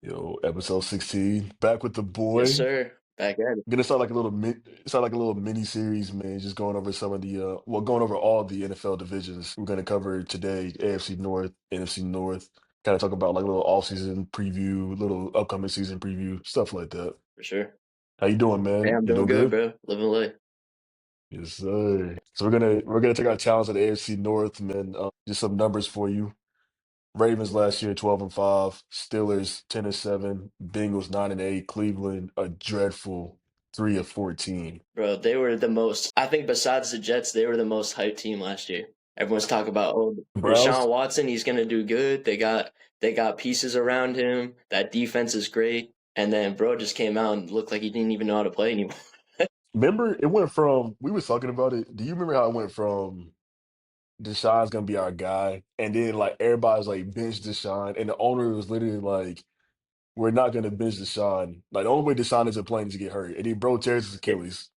Yo, episode 16, back with the Yes, boy. sir. Back at it. Gonna start like a little mini series, man. Just going over some of the going over all the NFL divisions. We're gonna cover today AFC North, NFC North. Kind of talk about like a little off-season preview, little upcoming season preview, stuff like that. For sure. How you doing, Hey, man? I'm You doing doing good, good? bro. Living life. Yes, sir. So we're gonna take our challenge at the AFC North, man. Just some numbers for you. Ravens last year 12-5, Steelers 10-7, Bengals 9-8, Cleveland a dreadful 3-14. Bro, they were the most, I think besides the Jets, they were the most hyped team last year. Everyone's talking about, oh, Deshaun Browns, Watson, he's gonna do good. They got pieces around him. That defense is great. And then bro just came out and looked like he didn't even know how to play anymore. remember it went from we was talking about it. Do you remember how it went from Deshaun's gonna be our guy, and then like everybody's like bench Deshaun, and the owner was literally like, "We're not gonna bench Deshaun. Like the only way Deshaun isn't playing is to get hurt." And then bro tears his Achilles.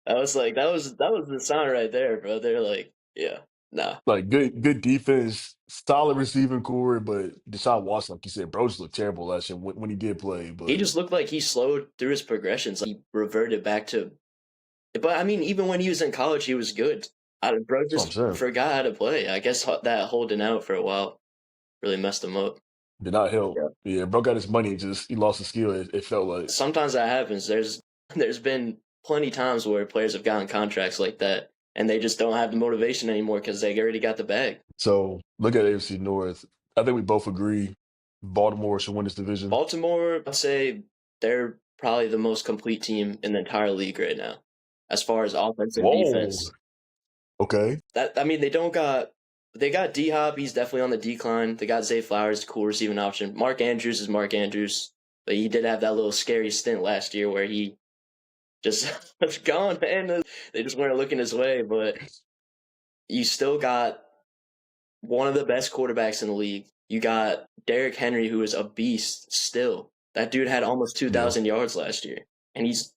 I was like, that was the sign right there, bro. They're like, yeah, nah. Like good defense, solid receiving core, but Deshaun Watson, like you said, bro just looked terrible last year when he did play. He But just looked like he slowed through his progressions. Like he reverted back to. But I mean, even when he was in college, he was good. Bro that's what I'm just saying. forgot how to play. I guess that holding out for a while really messed him up. Did not help. Yeah. Yeah, bro got his money, just he lost his skill. It felt like. Sometimes that happens. There's been plenty times where players have gotten contracts like that, and they just don't have the motivation anymore because they already got the bag. So look at AFC North. I think we both agree Baltimore should win this division. Baltimore, I'd say they're probably the most complete team in the entire league right now, as far as offense and Whoa. defense. Okay. That I mean, they got D Hop. He's definitely on the decline. They got Zay Flowers, cool receiving option. Mark Andrews is Mark Andrews, but he did have that little scary stint last year where he just was gone, man. They just weren't looking his way. But you still got one of the best quarterbacks in the league. You got Derrick Henry, who is a beast still. That dude had almost Yeah. 2,000 yards last year, and he's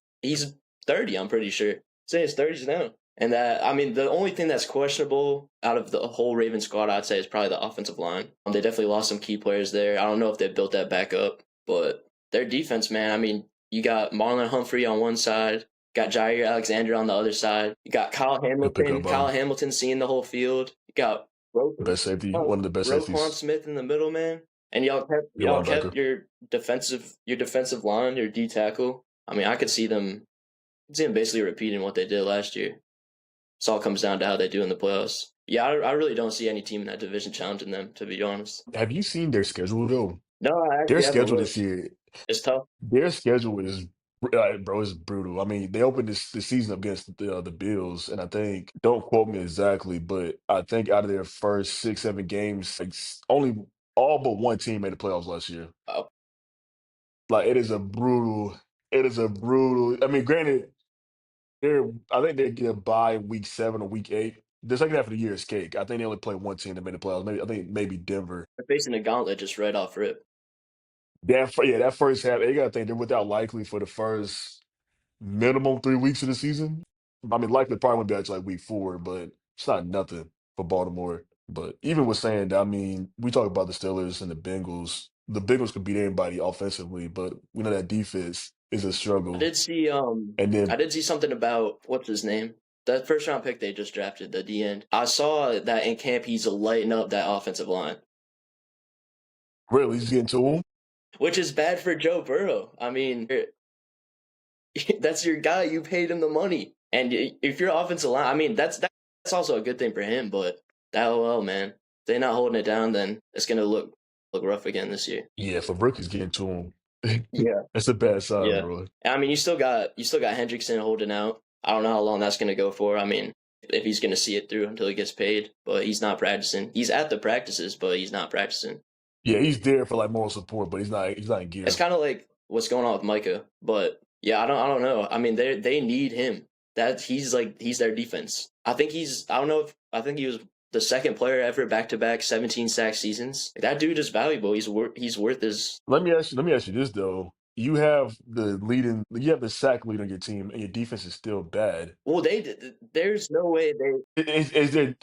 30. I'm pretty sure. He's in his 30s now. And that, I mean, the only thing that's questionable out of the whole Ravens squad, I'd say, is probably the offensive line. They definitely lost some key players there. I don't know if they built that back up, but their defense, man. I mean, you got Marlon Humphrey on one side, got Jair Alexander on the other side. You got Kyle Good Hamilton. pickup by Kyle him. Hamilton seeing the whole field. You got Best safety, one of the best Roquan safeties. Smith in the middle, man. And Good y'all kept linebacker. your defensive line, your D tackle. I mean, I could see them basically repeating what they did last year. It all comes down to how they do in the playoffs. Yeah, I really don't see any team in that division challenging them, to be honest. Have you seen their schedule though? No, I Their actually haven't schedule this looked. year, It's tough. their schedule is bro, is brutal. I mean, they opened the season up against the Bills, and I think don't quote me exactly, but I think out of their first 6, 7 games, like only all but one team made the playoffs last year. Oh, Like it is a brutal. It is a brutal. I mean, granted, I think they get a bye week 7 or week 8. The second half of the year is cake. I think they only play one team that made the playoffs. Maybe I think maybe Denver. they're facing a gauntlet just right off rip. That first half, they gotta think they're without likely for the first minimum 3 weeks of the season. I mean, likely probably won't be actually like week 4, but it's not nothing for Baltimore. But even with saying that, I mean, we talk about the Steelers and the Bengals. The Bengals could beat anybody offensively, but we know that defense is a I struggle. did see And I then did see something about what's his name? That first round pick they just drafted, the D end. I saw that in camp he's lighting up that offensive line, really, he's getting to him. which is bad for Joe Burrow. I mean, that's your guy. You paid him the money, and if your offensive line, I mean, that's also a good thing for him. But that man, if they're not holding it down, then it's gonna look rough again this year. Yeah, if a rookie's getting to him, Yeah, that's a bad sign, yeah. bro. I mean, you still got Hendrickson holding out. I don't know how long that's gonna go for. I mean, if he's gonna see it through until he gets paid, but he's not practicing. He's at the practices, but he's not practicing. Yeah, he's there for like moral support, but he's not in It's gear. kind of like what's going on with Micah, but yeah, I don't know. I mean, they need him. That he's their defense. I don't know if I think he was the second player ever back to back 17 sack seasons. That dude is valuable. He's worth his. Let me ask you this though. You have the sack lead on your team, and your defense is still bad. Well, there's no way they.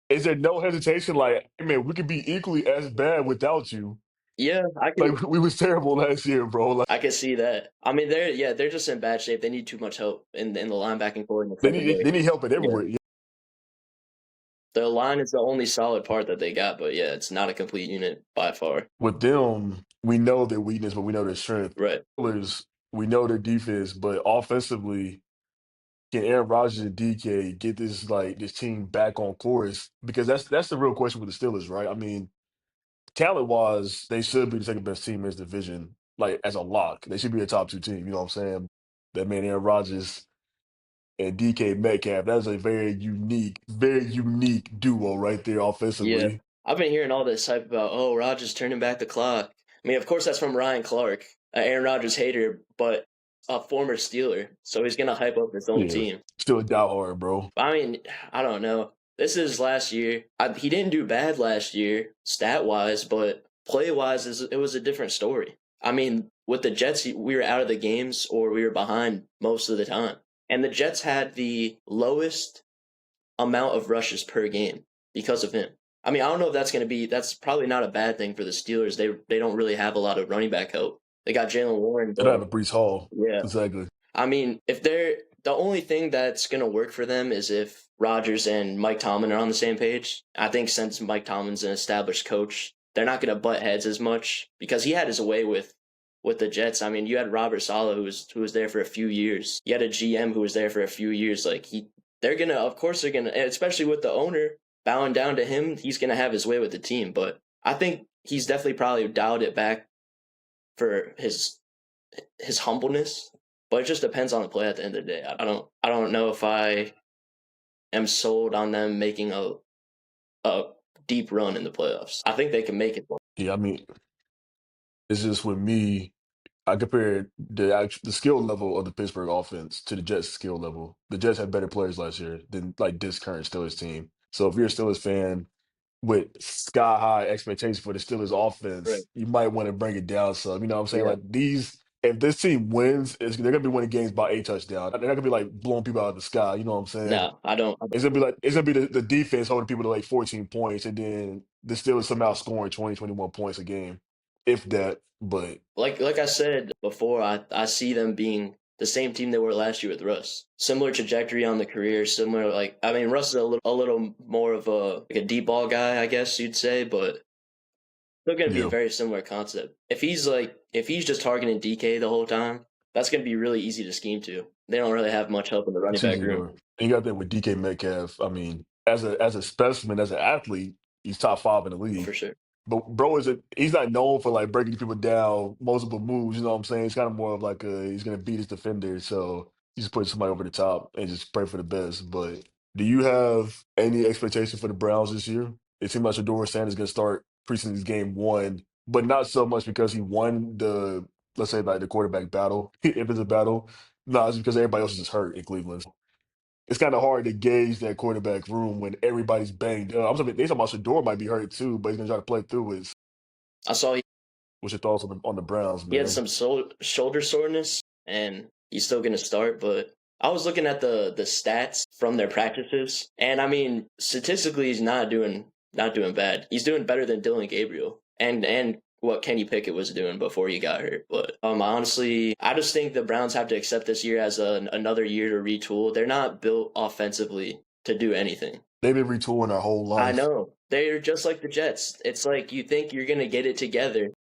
Is there no hesitation? Like, hey, man, we could be equally as bad without you. Yeah, Like we was terrible last year, bro. Like I can see that. I mean, they're just in bad shape. They need too much help in the linebacking core and the they need secondary. they need help at Yeah, everywhere. Yeah. the line is the only solid part that they got, but yeah, it's not a complete unit by far. With them, we know their weakness, but we know their strength. Right. Steelers, we know their defense, but offensively, can Aaron Rodgers and DK get this team back on course? Because that's the real question with the Steelers, right? I mean, talent wise, they should be the second best team in this division, like as a lock. They should be a top two team. You know what I'm saying? That man, Aaron Rodgers and DK Metcalf. That's a very unique duo right there Yeah, offensively. I've been hearing all this hype about Rodgers turning back the clock. I mean, of course that's from Ryan Clark, Aaron Rodgers hater, but a former Steeler, so he's gonna hype up his own Yeah, team. still a diehard, bro. I mean, I don't know. This is last year. He didn't do bad last year, stat wise, but play wise, it was a different story. I mean, with the Jets, we were out of the games or we were behind most of the time, and the Jets had the lowest amount of rushes per game because of him. I mean, I don't know if that's probably not a bad thing for the Steelers. They don't really have a lot of running back help. They got Jalen Warren, They don't but have a Brees Hall. yeah. Exactly. I mean, if they're the only thing that's gonna work for them is if Rodgers and Mike Tomlin are on the same page. I think since Mike Tomlin's an established coach, they're not gonna butt heads as much because he had his way with the Jets. I mean, you had Robert Saleh who was there for a few years. You had a GM who was there for a few years. Like they're gonna, of course, they're gonna, especially with the owner bowing down to him, he's gonna have his way with the team. But I think he's definitely probably dialed it back for his humbleness, but it just depends on the play at the end of the day. I don't know if I am sold on them making a deep run in the playoffs. I think they can make it. Yeah, I mean, it's just with me. I compared the skill level of the Pittsburgh offense to the Jets' skill level. The Jets had better players last year than like this current Steelers team. So if you're a Steelers fan with sky high expectations for the Steelers Right. offense, you might want to bring it down some. You know what I'm saying? Yeah. Like if this team wins, they're gonna be winning games by 8 touchdowns. They're not gonna be like blowing people out of the sky. You know what I'm saying? No, I don't. It's gonna be the defense holding people to like 14 points, and then the Steelers somehow scoring 20, 21 points a game, if that. But Like I said before, I see them being the same team they were last year with Russ. Similar trajectory on the career, similar like I mean Russ is a little more of a deep ball guy, I guess you'd say, but still going to be a yeah, very similar concept. If he's just targeting DK the whole time, that's going to be really easy to scheme to. They don't really have much help in the running it's back easy room to. And you got that with DK Metcalf. I mean, as a specimen, as an athlete, he's top five in the for league. sure. But bro, he's not known for like breaking people down, multiple moves. You know what I'm saying? It's kind of more of like he's gonna beat his defender, so he's just putting somebody over the top and just pray for the best. But do you have any expectation for the Browns this year? It seems like Shador Sanders is gonna start preseason game one, but not so much because he won the let's say like the quarterback battle, if it's a battle. No, it's because everybody else is just hurt in Cleveland. It's kind of hard to gauge that quarterback room when everybody's banged up. They talking about Shador might be hurt too, but he's gonna try to play through it. I saw What's your thoughts on the Browns, he had man? some shoulder soreness, and he's still going to start. But I was looking at the stats from their practices, and I mean, statistically, he's not doing bad. He's doing better than Dylan Gabriel and what Kenny Pickett was doing before he got hurt. But honestly, I just think the Browns have to accept this year as another year to retool. They're not built offensively to do anything. They've been retooling our whole I life. know. They're just like the Jets. It's like you think you're going to get it together.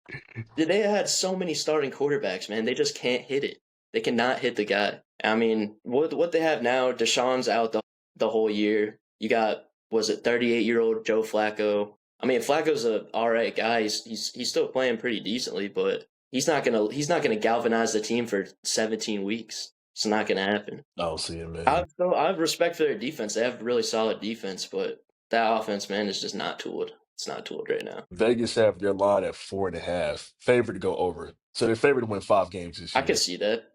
They had so many starting quarterbacks, man. They just can't hit it. They cannot hit the guy. I mean, what they have now, Deshaun's out the whole year. You got, was it 38-year-old Joe Flacco? I mean, Flacco's a all right guy. He's still playing pretty decently, but he's not gonna galvanize the team for 17 weeks. It's not gonna happen. I don't see it, man. I have respect for their defense. They have really solid defense, but that offense, man, is just not tooled. It's not tooled right now. Vegas have their line at 4.5, favorite to go over. So they're favored to win 5 games this I could year. see that.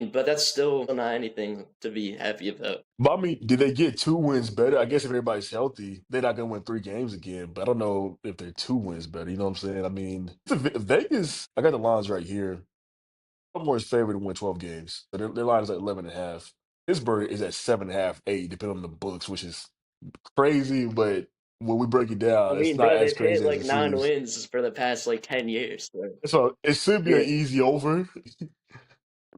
But that's still not anything to be happy about. But I mean, did they get 2 wins better? I guess if everybody's healthy, they're not gonna win 3 games again. But I don't know if they're 2 wins better. You know what I'm saying? I mean, Vegas. I got the lines right here. Baltimore is favored to win 12 games. So their line is at 11.5. Pittsburgh is at 7.5, 8, depending on the books, which is crazy, but when we break it I down, it's mean, not bro, as they've hit crazy as like it 9 seems. wins for the past like 10 years. So, So it should be an yeah, easy over.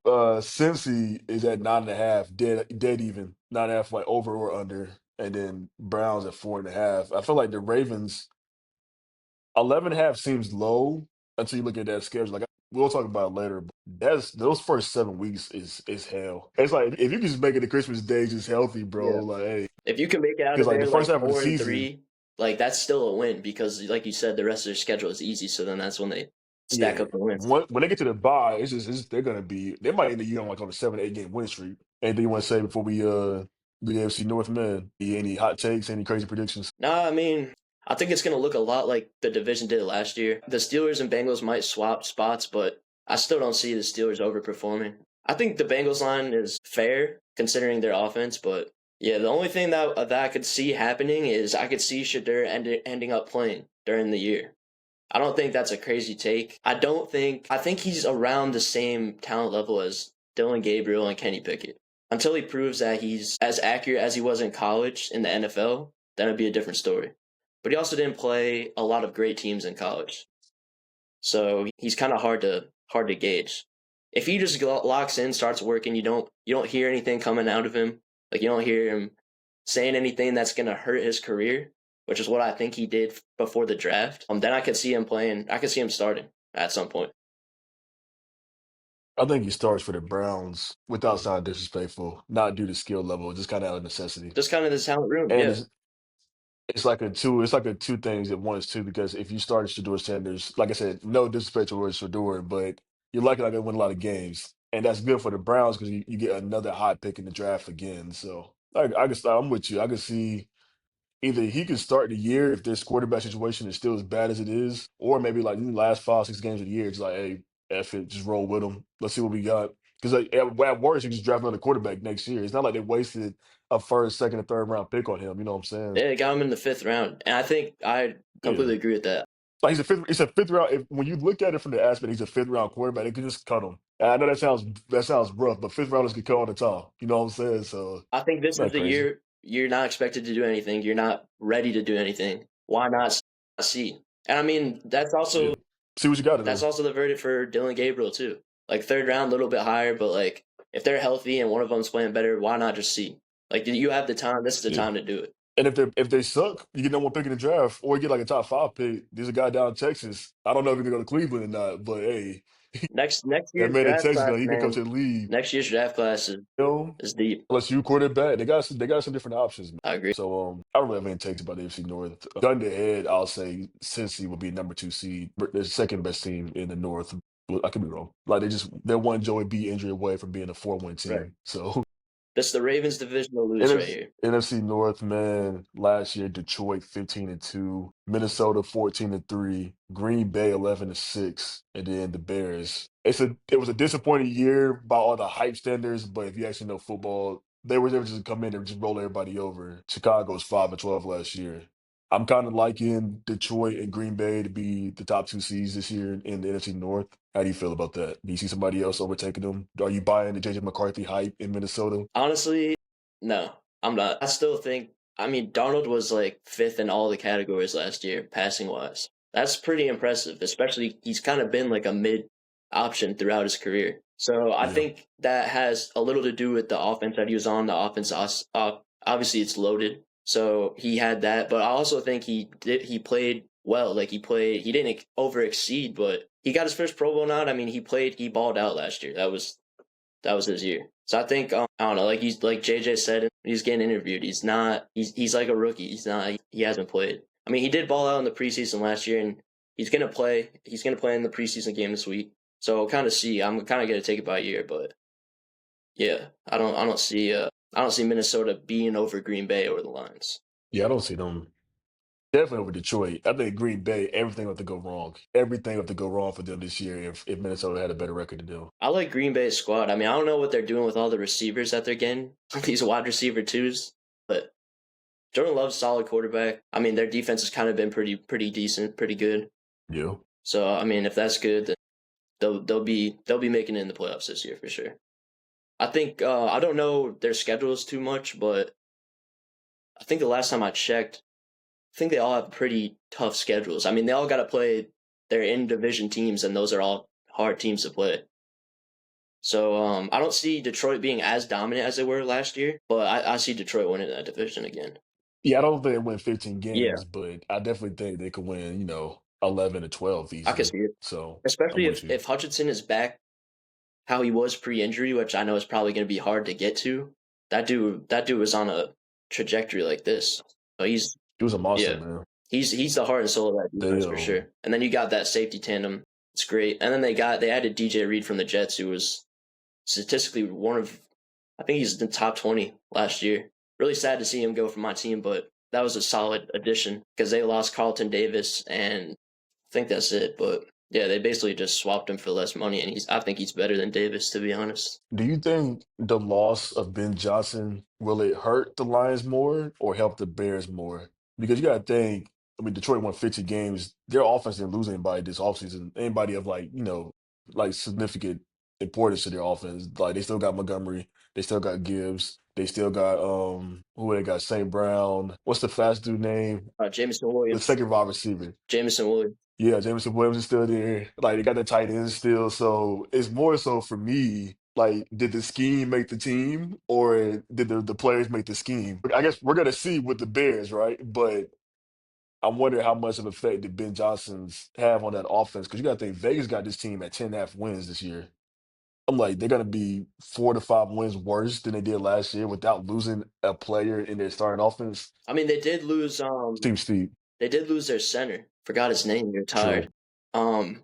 Cincy is at 9.5, dead even, 9.5, like over or under, and then Browns at 4.5. I feel like the Ravens 11.5 seems low until you look at that schedule. Like we'll talk about it later. But that's those first 7 weeks is hell. It's like if you can just make it to Christmas Day just healthy, bro. yeah. Like hey, If you can make it out because of like the there first like half of the 4 and season, 3, like that's still a win because, like you said, the rest of their schedule is easy. So then that's when they stack yeah, up the wins. when they get to the bye, they might end the year on like on a 7 8 game win streak. Anything you want to say before we the AFC North, man? Any hot takes? Any crazy predictions? Nah, I mean, I think it's going to look a lot like the division did last year. The Steelers and Bengals might swap spots, but I still don't see the Steelers overperforming. I think the Bengals line is fair considering their offense, but yeah, the only thing that I could see happening is I could see Shadur ending up playing during the year. I don't think that's a crazy take. I think he's around the same talent level as Dylan Gabriel and Kenny Pickett. Until he proves that he's as accurate as he was in college in the NFL, then it'd be a different story. But he also didn't play a lot of great teams in college. So he's kind of hard to gauge. If he just locks in, starts working, you don't hear anything coming out of him. Like you don't hear him saying anything that's gonna hurt his career, which is what I think he did before the draft. Then I could see him playing. I could see him starting at some point. I think he starts for the Browns without sounding disrespectful, not due to skill level, just kind of out of necessity. Just kind of the talent room, And yeah. it's like a two things at once too, because if you start Shador Sanders, like I said, no disrespect towards Shador, but you're likely not gonna win a lot of games. And that's good for the Browns because you get another hot pick in the draft again. So I can start, I'm with you. I can see either he can start the year if this quarterback situation is still as bad as it is, or maybe like in the last 5 6 games of the year, it's like, hey, F it, just roll with them. Let's see what we got. Because like, at worst, you can just draft another quarterback next year. It's not like they wasted a first, second, and third round pick on him. You know what I'm saying? Yeah, they got him in the fifth round, and I think I Yeah. completely agree with that. Like he's a fifth. It's a fifth round. When you look at it from the aspect, he's a fifth round quarterback. They could just cut him. And I know that sounds rough, but fifth rounders get cut all the time. You know what I'm saying? So I think this is not the crazy. year you're not expected to do anything. You're not ready to do anything. Why not see? And I mean, Yeah. See what you got to that's do. also the verdict for Dylan Gabriel too. Like third round, a little bit higher, but like if they're healthy and one of them's playing better, why not just see? Like you have the time. This is the Yeah. time to do it. And if they suck, you get no one pick in the draft, or you get like a top 5 pick. There's a guy down in Texas. I don't know if he's gonna go to Cleveland or not, but hey, Next that year's man in draft Texas, class, he could come man. to the league. Next year's draft class You know, is deep. unless you quarterback, they got some different options, man. I agree. So I don't really have any takes about the AFC North. Gun to head, I'll say Cincy would be number 2 seed, the second best team in the North. Well, I could be wrong. Like they're one Joey B injury away from being a 4-win Right. team. So This is the Ravens division to lose right NFC, here. NFC North, man, last year Detroit 15-2, Minnesota 14-3, Green Bay 11-6, and then the Bears. It was a disappointing year by all the hype standards, but if you actually know football, they were able to just come in and just roll everybody over. Chicago's 5-12 last year. I'm kind of liking Detroit and Green Bay to be the top 2 seeds this year in the NFC North. How do you feel about that? Do you see somebody else overtaking them? Are you buying the JJ McCarthy hype in Minnesota? Honestly, no, I'm not. I still think. I mean, Darnold was like fifth in all the categories last year, passing wise. That's pretty impressive, especially he's kind of been like a mid option throughout his career. So I Yeah. think that has a little to do with the offense that he was on. The offense, obviously, it's loaded, so he had that. But I also think he played well. Like he didn't over exceed, but he got his first Pro Bowl nod. I mean, he balled out last year. That was his year. So I think I don't know, like JJ said, he's getting interviewed. He's like a rookie. He hasn't played. I mean, he did ball out in the preseason last year, and he's gonna play. He's gonna play in the preseason game this week. So we'll kind of see. I'm kind of gonna take it by year, but yeah, I don't see Minnesota being over Green Bay or the Lions. Yeah, I don't see them. Definitely over Detroit. I think Green Bay, everything have to go wrong. Everything have to go wrong for them this year if Minnesota had a better record than them. I like Green Bay's squad. I mean, I don't know what they're doing with all the receivers that they're getting, these wide receiver twos, but Jordan Love's a solid quarterback. I mean, their defense has kind of been pretty decent, pretty good. Yeah. So I mean, if that's good, then they'll be making it in the playoffs this year for sure. I think I don't know their schedules too much, but I think the last time I checked, think they all have pretty tough schedules. I mean, they all got to play their in division teams, and those are all hard teams to play. So I don't see Detroit being as dominant as they were last year, but I see Detroit winning that division again. Yeah, I don't think they win 15 Yeah, games, but I definitely think they could win, 11 to 12 I can easily. see it, So I'm especially with you. if Hutchinson is back how he was pre-injury, which I know is probably going to be hard to get to. That dude was on a trajectory like this. So He was a monster, yeah, man. he's the heart and soul of that They defense for sure. And then you got that safety tandem. It's great. And then they added DJ Reed from the Jets, who was statistically one of, I think he's in the top 20 last year. Really sad to see him go from my team, but that was a solid addition because they lost Carlton Davis, and I think that's it. But yeah, they basically just swapped him for less money, and I think he's better than Davis, to be honest. Do you think the loss of Ben Johnson will it hurt the Lions more or help the Bears more? Because you got to think, I mean, Detroit won 50 games. Their offense didn't lose anybody this offseason. Anybody of like significant importance to their offense. Like they still got Montgomery, they still got Gibbs, they still got who they got St. Brown. What's the fast dude name? Jameson The Williams. second wide receiver. Jameson Williams. Yeah, Jameson Williams is still there. Like they got the tight ends still. So it's more so for me, like, did the scheme make the team or did the players make the scheme? I guess we're gonna see with the Bears, right? But I wonder how much of an effect did Ben Johnson's have on that offense? Because you gotta think Vegas got this team at 10.5 wins this year. I'm like, they're gonna be 4 to 5 wins worse than they did last year without losing a player in their starting offense. I mean, Seems steep. they did lose their center. Forgot his name. You're True. tired. Um,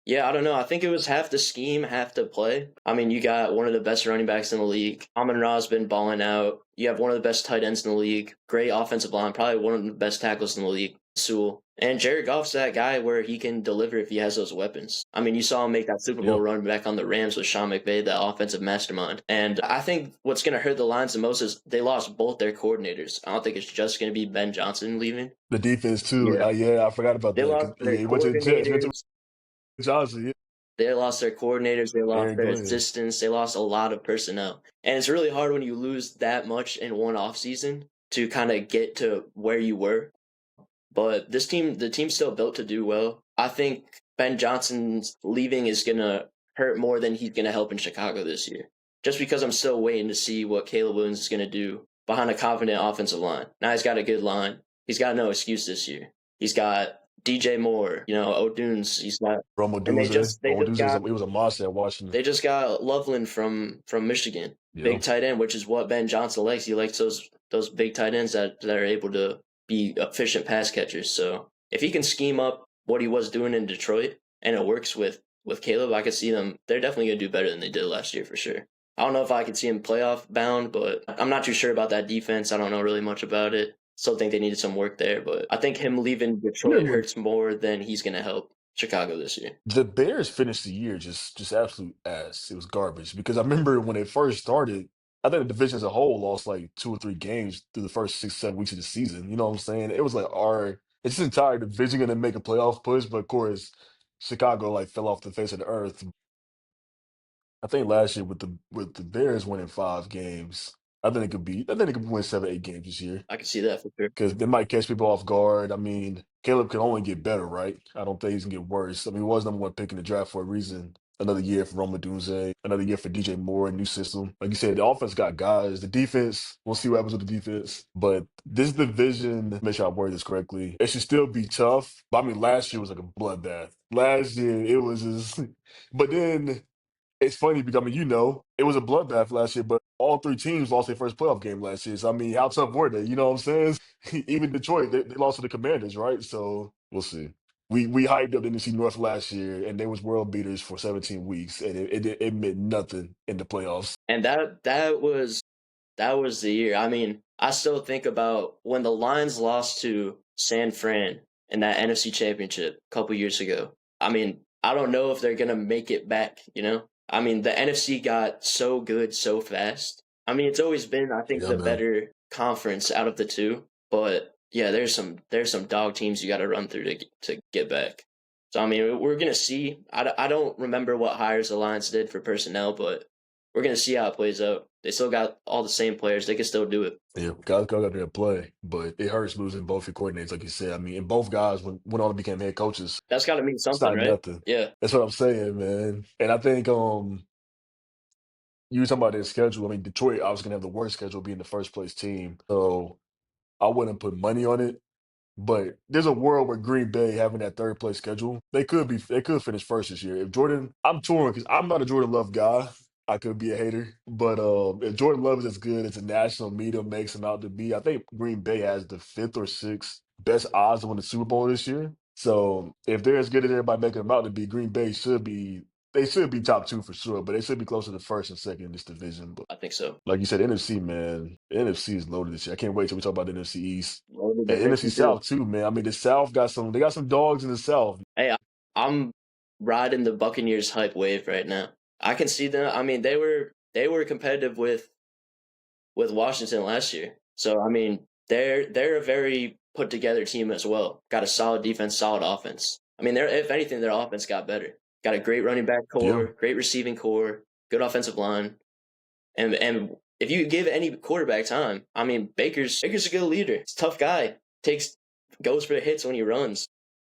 Yeah, I don't know. I think it was half the scheme, half the play. I mean, you got one of the best running backs in the league. Amon Ra's been balling out. You have one of the best tight ends in the league. Great offensive line, probably one of the best tackles in the league, Sewell. And Jared Goff's that guy where he can deliver if he has those weapons. I mean, you saw him make that Super Yeah. Bowl run back on the Rams with Sean McVay, that offensive mastermind. And I think what's going to hurt the Lions the most is they lost both their coordinators. I don't think it's just going to be Ben Johnson leaving. The defense too. Yeah. Yeah, I forgot about They that. 'Cause, lost yeah, their he went to the Jets. He went to coordinators. Johnson. Yeah. They lost their coordinators, they lost Aaron their Glenn. assistants, they lost a lot of personnel. And it's really hard when you lose that much in one offseason to kind of get to where you were. But the team's still built to do well. I think Ben Johnson's leaving is going to hurt more than he's going to help in Chicago this year. Just because I'm still waiting to see what Caleb Williams is going to do behind a confident offensive line. Now he's got a good line. He's got no excuse this year. He's got DJ Moore, O'Dunes. He's got, Roma and Duze. they just got He was a monster at Washington. they just got Loveland from Michigan, Yeah. big tight end, which is what Ben Johnson likes. He likes those big tight ends that are able to be efficient pass catchers. So if he can scheme up what he was doing in Detroit and it works with Caleb, I could see them. They're definitely gonna do better than they did last year for sure. I don't know if I could see him playoff bound, but I'm not too sure about that defense. I don't know really much about it. Still think they needed some work there, but I think him leaving Detroit Remember, hurts more than he's gonna help Chicago this year. the Bears finished the year just absolute ass. It was garbage because I remember when it first started, I think the division as a whole lost like 2 or 3 games through the first 6, 7 weeks of the season. You know what I'm saying? It was like it's this entire division gonna make a playoff push, but of course, Chicago like fell off the face of the earth. I think last year with the Bears winning 5 games, I think they could win 7, 8 games this year. I can see that for sure. Because they might catch people off guard. I mean, Caleb can only get better, right? I don't think he's gonna get worse. I mean, he was number 1 pick in the draft for a reason. Another year for Roma Dunze, another year for DJ Moore, new system. Like you said, the offense got guys. The defense, we'll see what happens with the defense. But this division, make sure I word this correctly, it should still be tough. But I mean, last year was like a bloodbath. Last year, it was just, but then it's funny because I mean, it was a bloodbath last year, but all 3 teams lost their first playoff game last year. So I mean, how tough were they? You know what I'm saying? Even Detroit, they lost to the Commanders, right? So we'll see. We hyped up the NCF North last year, and they was world beaters for 17 weeks, and it meant nothing in the playoffs. And that was the year. I mean, I still think about when the Lions lost to San Fran in that NFC Championship a couple years ago. I mean, I don't know if they're gonna make it back. I mean, the NFC got so good so fast. I mean, it's always been, I think, Yeah, the man. better conference out of the two. But yeah, there's some dog teams you got to run through to get back. So I mean, we're gonna see. I don't remember what hires the Lions did for personnel, but we're gonna see how it plays out. They still got all the same players. They can still do it. Yeah, guys go out there and play, but it hurts losing both your coordinators, like you said. I mean, and both guys went on to become head coaches. That's got to mean It's something, not right? nothing. Yeah. That's what I'm saying, man. And I think you were talking about their schedule. I mean, Detroit I was gonna have the worst schedule being the first place team. So I wouldn't put money on it. But there's a world where Green Bay having that third place schedule, they could finish first this year. If Jordan, I'm torn because I'm not a Jordan Love guy. I could be a hater, but if Jordan Love is as good as the national media makes him out to be, I think Green Bay has the fifth or sixth best odds to win the Super Bowl this year. So if they're as good as everybody making them out to be, Green Bay should be they should be top two for sure, but they should be closer to first and second in this division. But I think so. like you said, NFC, man, the NFC is loaded this year. I can't wait till we talk about the NFC East. Loaded And NFC division too. South too, man. I mean, the South they got some dogs in the South. Hey, I'm riding the Buccaneers hype wave right now. I can see them. I mean, they were competitive with Washington last year. So I mean, they're a very put together team as well. Got a solid defense, solid offense. I mean, they're if anything, their offense got better. Got a great running back Yeah. core, great receiving core, good offensive line, and if you give any quarterback time, I mean, Baker's a good leader. He's a tough guy. Goes for the hits when he runs.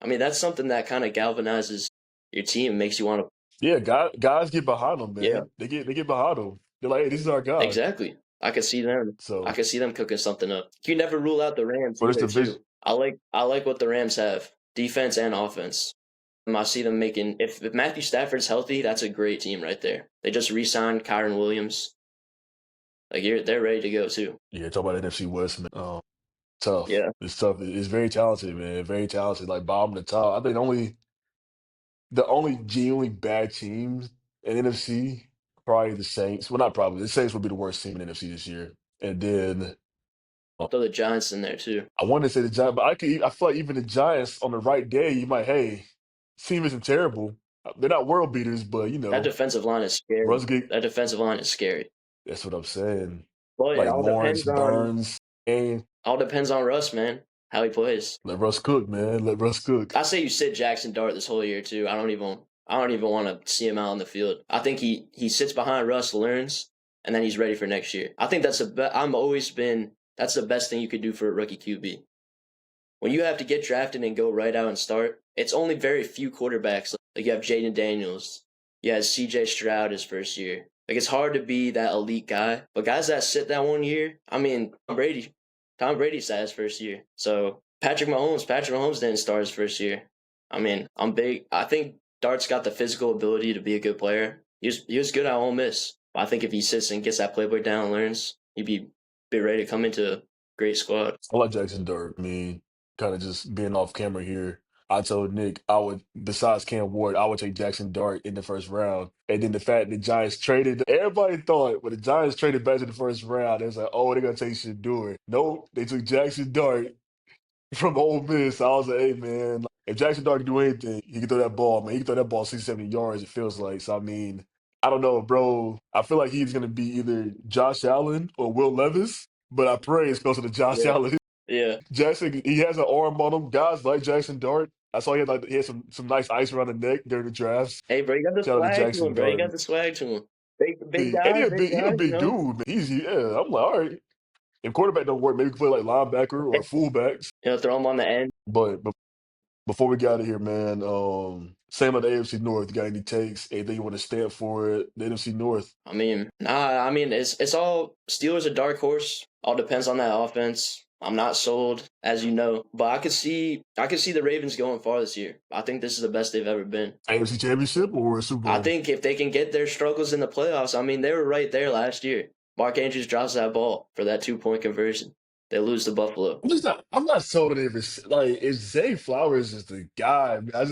I mean, that's something that kind of galvanizes your team, makes you want to. Yeah, guys get behind them, Yeah, man. They get behind them. They're like, hey, this is our guy. exactly. I could see them. I So could see them cooking something up. You never rule out the Rams for this either, division, too. I like what the Rams have, defense and offense. I see them making if Matthew Stafford's healthy, that's a great team right there. They just re-signed Kyron Williams. Like they're ready to go too. yeah, talk about NFC West, man. Tough. Yeah. It's tough. It's very talented, man. Very talented. Like bottom to top. I think the only genuinely bad teams in NFC probably the Saints. Well, not probably. The Saints would be the worst team in NFC this year. And then Throw the Giants in there too. I want to say the Giants, but I feel like even the Giants on the right day, you might, hey, team isn't terrible. They're not world beaters, but That defensive line is scary. Russ get That defensive line is scary. that's what I'm saying. But it Like Lawrence, Burns, and all depends on Russ, man. How he plays. let Russ cook, man. Let Russ cook. I say you sit Jackson Dart this whole year too. I don't even want to see him out on the field. I think he sits behind Russ, learns, and then he's ready for next year. I think that's the best thing you could do for a rookie QB. When you have to get drafted and go right out and start, it's only very few quarterbacks. Like you have Jaden Daniels, you have CJ Stroud his first year. Like it's hard to be that elite guy. But guys that sit that 1 year, I mean, Tom Brady sat his first year. So Patrick Mahomes didn't start his first year. I mean, I'm big. I think Dart's got the physical ability to be a good player. He was good at Ole Miss. But I think if he sits and gets that playbook down and learns, he'd be ready to come into a great squad. I like Jackson Dart. I mean, kind of just being off camera here. I told Nick I would, besides Cam Ward, I would take Jackson Dart in the first round. And then the fact the Giants traded, everybody thought when the Giants traded back to the first round, it was like, oh, they're gonna take Shador. Nope, they took Jackson Dart from Ole Miss. I was like, hey man, if Jackson Dart can do anything, he can throw that ball, man. He can throw that ball 60, 70 yards, it feels like. So I mean, I don't know, bro. I feel like he's gonna be either Josh Allen or Will Levis, but I pray it's closer to Josh Yeah. Allen. Yeah. Jackson, he has an arm on him. Guys like Jackson Dart. I saw he had some nice ice around the neck during the drafts. Hey, bro, you got the Shout out to swag to Jackson him, bro. You Dart. got the swag to him. Big And guy, big he a guy, big dude, man. Yeah. I'm like, all right. If quarterback don't work, maybe we can play like linebacker or fullbacks. Throw him on the end. But before we get out of here, man, same like the AFC North. You got any takes? Anything you want to stand for it? The NFC North. I mean, it's all Steelers a dark horse. All depends on that offense. I'm not sold, as you know, but I could see the Ravens going far this year. I think this is the best they've ever been. AFC Championship or a Super I Bowl? think if they can get their struggles in the playoffs, I mean, they were right there last year. Mark Andrews drops that ball for that 2-point conversion. They lose to Buffalo. I'm not sold on it. Like, if Zay Flowers is the guy, man,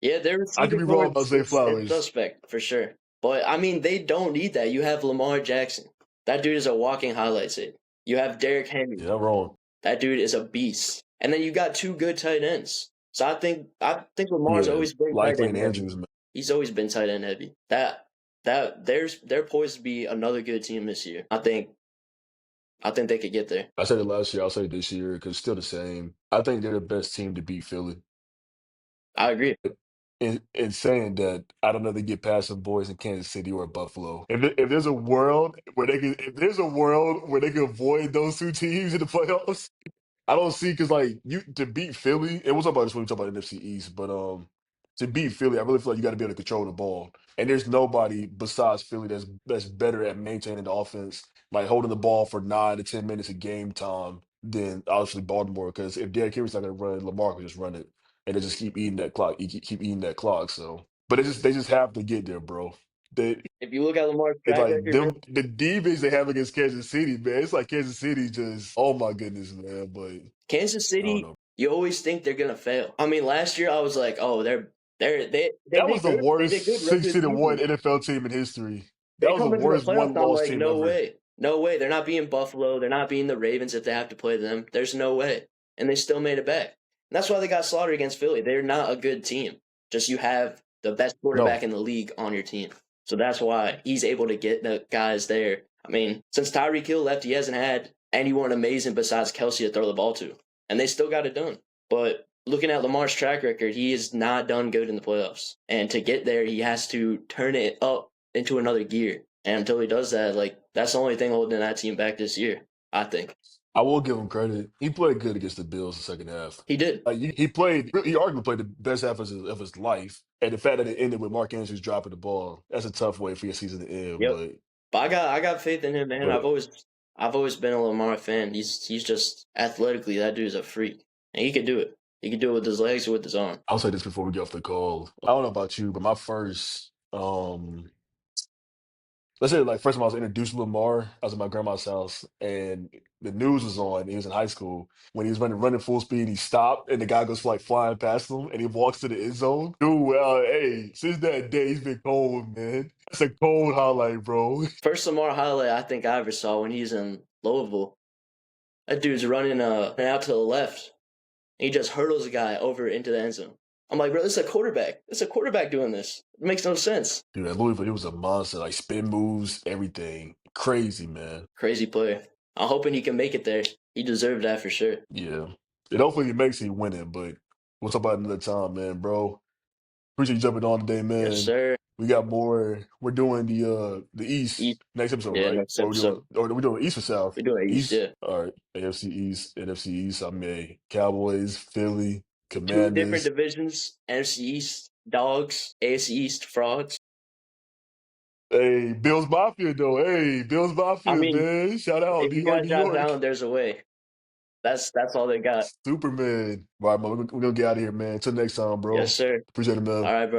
Yeah, their I could receiving be core wrong about Zay is Flowers. suspect for sure. But I mean, they don't need that. You have Lamar Jackson. That dude is a walking highlight tape. You have Derrick Henry. Yeah, I'm wrong. That dude is a beast. And then you got two good tight ends. So I think Lamar's Yeah, always been tight likely end and heavy. Andrews, man. He's always been tight end heavy. They're poised to be another good team this year. I think they could get there. I said it last year. I'll say it this year because it's still the same. I think they're the best team to beat Philly. I agree. in saying that I don't know if they get past some boys in Kansas City or Buffalo. If there's a world where they can, if there's a world where they can avoid those two teams in the playoffs, I don't see because like you to beat Philly, and we'll talk about this when we talk about NFC East, but to beat Philly, I really feel like you got to be able to control the ball, and there's nobody besides Philly that's better at maintaining the offense, like holding the ball for 9 to 10 minutes of game time than obviously Baltimore. Because if Derrick Henry's not going to run, Lamar can just run it, and they just keep eating that clock, keep eating that clock. So, but they just have to get there, bro. They If you look at Lamar's it's track like record, man, them the defense they have against Kansas City, man. It's like Kansas City just oh my goodness, man. But Kansas I don't City, know. you always think they're gonna fail. I mean, last year I was like, oh, they That was did the good. They worst did good regular 16-1 season. NFL team in history. That They was the come into the worst playoffs, one I'm loss like, team no ever. way, no way. They're not beating Buffalo. They're not beating the Ravens if they have to play them. There's no way, and they still made it back. And that's why they got slaughtered against Philly. They're not a good team. Just you have the best quarterback No, in the league on your team, so that's why he's able to get the guys there. I mean, since Tyreek Hill left, he hasn't had anyone amazing besides Kelsey to throw the ball to, and they still got it done. But looking at Lamar's track record, he has not done good in the playoffs. And to get there, he has to turn it up into another gear. And until he does that, like that's the only thing holding that team back this year, I think. I will give him credit. He played good against the Bills the second half. He did. Like he arguably played the best half of his life. And the fact that it ended with Mark Andrews dropping the ball, that's a tough way for your season to end. Yep. But I got faith in him, man. But I've always been a Lamar fan. He's just athletically that dude's a freak. And he could do it. He could do it with his legs or with his arm. I'll say this before we get off the call. I don't know about you, but my first let's say like first time I was introduced to Lamar, I was at my grandma's house and the news was on. He was in high school when he was running full speed. He stopped and the guy goes like flying past him and he walks to the end zone. Dude, well, hey, since that day he's been cold, man. That's a cold highlight, bro. First Lamar highlight I think I ever saw when he's in Louisville. That dude's running out to the left. And he just hurdles a guy over into the end zone. I'm like, bro, this is a quarterback. It's a quarterback doing this. It makes no sense. Dude, at Louisville, he was a monster. Like spin moves, everything. Crazy, man. Crazy player. I'm hoping he can make it there. He deserved that for sure. Yeah. And hopefully he makes it win it, but we'll talk about it another time, man, bro. Appreciate you jumping on today, Yes, man. sir. We got more. We're doing the East East. next episode, Yeah, right? next episode. Or we're doing East or South? We do it East, East. yeah. All right. AFC East, NFC East. I mean, Cowboys, Philly, Two different Commanders. divisions. NFC East, dogs. AFC East, frauds. Hey, Bills Mafia though. Hey, Bills I Mafia, mean, man. Shout out if New you York, got New Josh York. Allen, there's a way. That's all they got. Superman. All right, man. We're gonna get out of here, man. Until next time, Yes, bro. sir. Appreciate it, man. All right, bro.